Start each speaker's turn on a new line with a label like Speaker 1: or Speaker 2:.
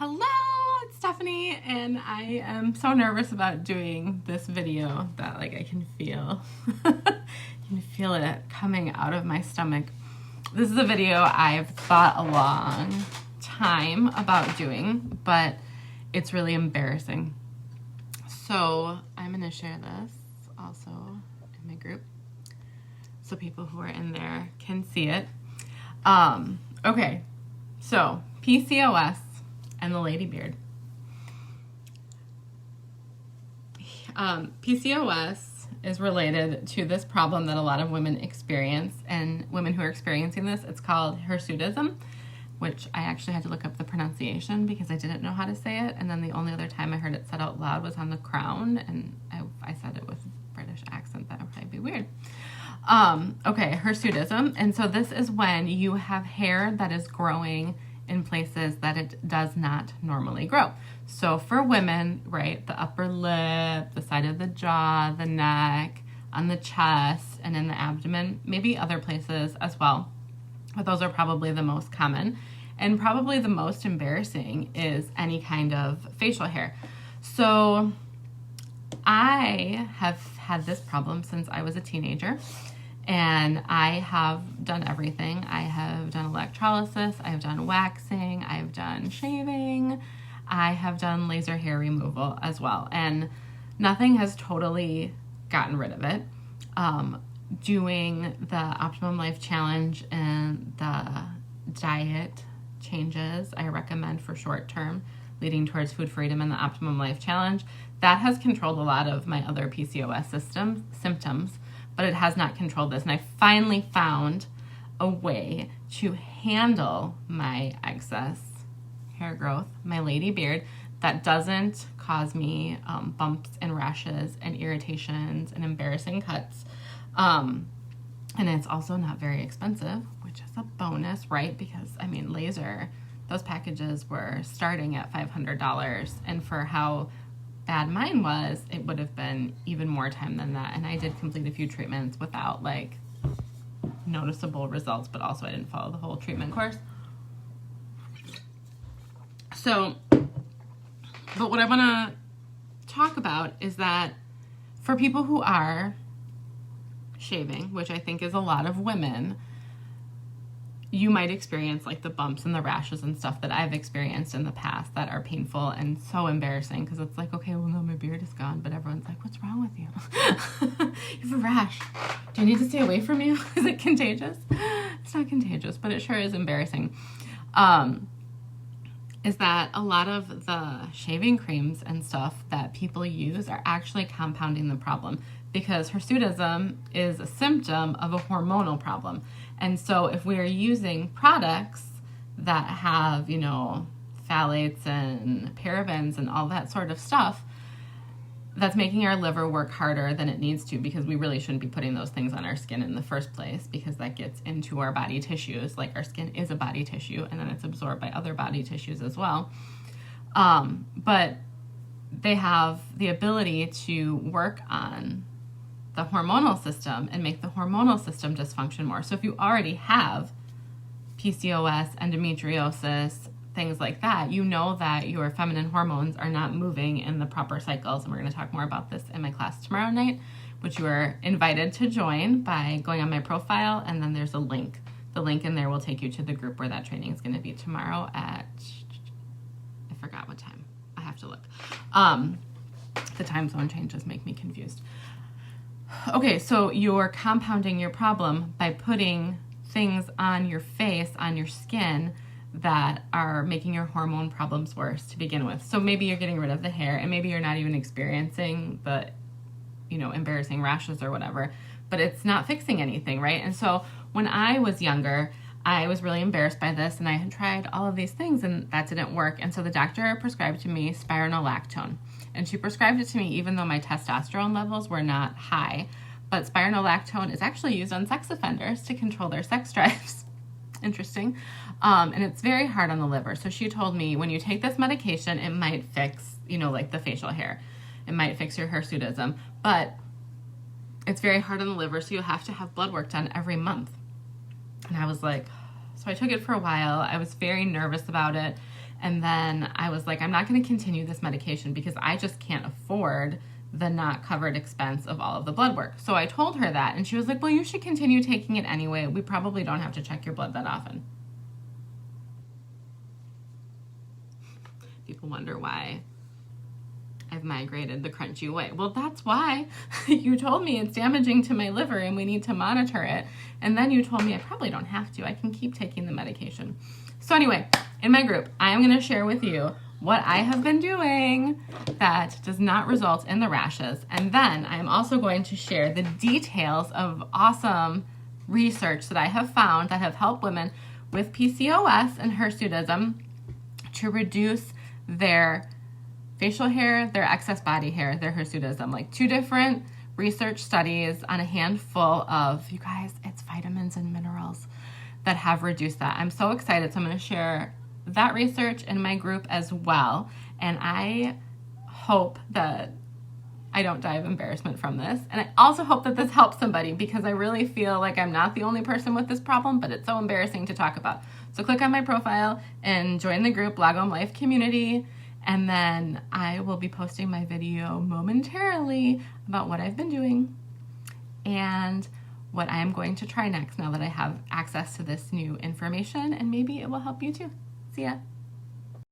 Speaker 1: Hello, it's Stephanie, and I am so nervous about doing this video that I can feel it coming out of my stomach. This is a video I've thought a long time about doing, but it's really embarrassing. So I'm going to share this also in my group so people who are in there can see it. Okay, so PCOS and the lady beard. PCOS is related to this problem that a lot of women experience, and women who are experiencing this, it's called hirsutism, which I actually had to look up the pronunciation because I didn't know how to say it, and then the only other time I heard it said out loud was on The Crown, and I said it with a British accent. That would probably be weird. Okay, hirsutism, and so this is when you have hair that is growing in places that it does not normally grow. So for women, right, the upper lip, the side of the jaw, the neck, on the chest, and in the abdomen, maybe other places as well. But those are probably the most common. And probably the most embarrassing is any kind of facial hair. So I have had this problem since I was a teenager. And I have done everything. I have done electrolysis, I have done waxing, I have done shaving, I have done laser hair removal as well. And nothing has totally gotten rid of it. Doing the Optimum Life Challenge and the diet changes I recommend for short term, leading towards food freedom and the Optimum Life Challenge, that has controlled a lot of my other PCOS symptoms. But it has not controlled this. And I finally found a way to handle my excess hair growth, my lady beard, that doesn't cause me bumps and rashes and irritations and embarrassing cuts. And it's also not very expensive, which is a bonus, right? Because, I mean, laser, those packages were starting at $500. And for how bad mine was, it would have been even more time than that. And I did complete a few treatments without noticeable results, but also I didn't follow the whole treatment course. So, but what I want to talk about is that for people who are shaving, which I think is a lot of women, you might experience the bumps and the rashes and stuff that I've experienced in the past that are painful and so embarrassing, because it's okay, well, no, my beard is gone, but everyone's like, what's wrong with you? You have a rash. Do you need to stay away from you? Is it contagious? It's not contagious, but it sure is embarrassing. Is that a lot of the shaving creams and stuff that people use are actually compounding the problem, because hirsutism is a symptom of a hormonal problem. And so if we are using products that have, phthalates and parabens and all that sort of stuff, that's making our liver work harder than it needs to, because we really shouldn't be putting those things on our skin in the first place, because that gets into our body tissues. Our skin is a body tissue, and then it's absorbed by other body tissues as well. But they have the ability to work on the hormonal system and make the hormonal system dysfunction more. So if you already have PCOS, endometriosis, things like that, you know that your feminine hormones are not moving in the proper cycles. And we're going to talk more about this in my class tomorrow night, which you are invited to join by going on my profile, and then there's a link. The link in there will take you to the group where that training is going to be tomorrow at, I forgot what time. I have to look. The time zone changes make me confused. Okay, so you're compounding your problem by putting things on your face, on your skin, that are making your hormone problems worse to begin with. So maybe you're getting rid of the hair, and maybe you're not even experiencing the, embarrassing rashes or whatever, but it's not fixing anything, right? And so when I was younger, I was really embarrassed by this, and I had tried all of these things, and that didn't work. And so the doctor prescribed to me spironolactone. And she prescribed it to me even though my testosterone levels were not high. But spironolactone is actually used on sex offenders to control their sex drives. Interesting. And it's very hard on the liver. So she told me, when you take this medication, it might fix, the facial hair. It might fix your hirsutism. But it's very hard on the liver, so you'll have to have blood work done every month. And I was like, so I took it for a while. I was very nervous about it. And then I was like, I'm not going to continue this medication because I just can't afford the not covered expense of all of the blood work. So I told her that, and she was like, well, you should continue taking it anyway. We probably don't have to check your blood that often. People wonder why I've migrated the crunchy away. Well, that's why. You told me it's damaging to my liver and we need to monitor it. And then you told me I probably don't have to. I can keep taking the medication. So anyway, in my group, I am going to share with you what I have been doing that does not result in the rashes. And then I'm also going to share the details of awesome research that I have found that have helped women with PCOS and hirsutism to reduce their facial hair, their excess body hair, their hirsutism. Like 2 different research studies on a handful of, you guys, it's vitamins and minerals that have reduced that. I'm so excited. So I'm going to share that research in my group as well. And I hope that I don't die of embarrassment from this. And I also hope that this helps somebody, because I really feel like I'm not the only person with this problem, but it's so embarrassing to talk about. So click on my profile and join the group Lagom Life Community. And then I will be posting my video momentarily about what I've been doing and what I'm going to try next now that I have access to this new information, and maybe it will help you too. See ya.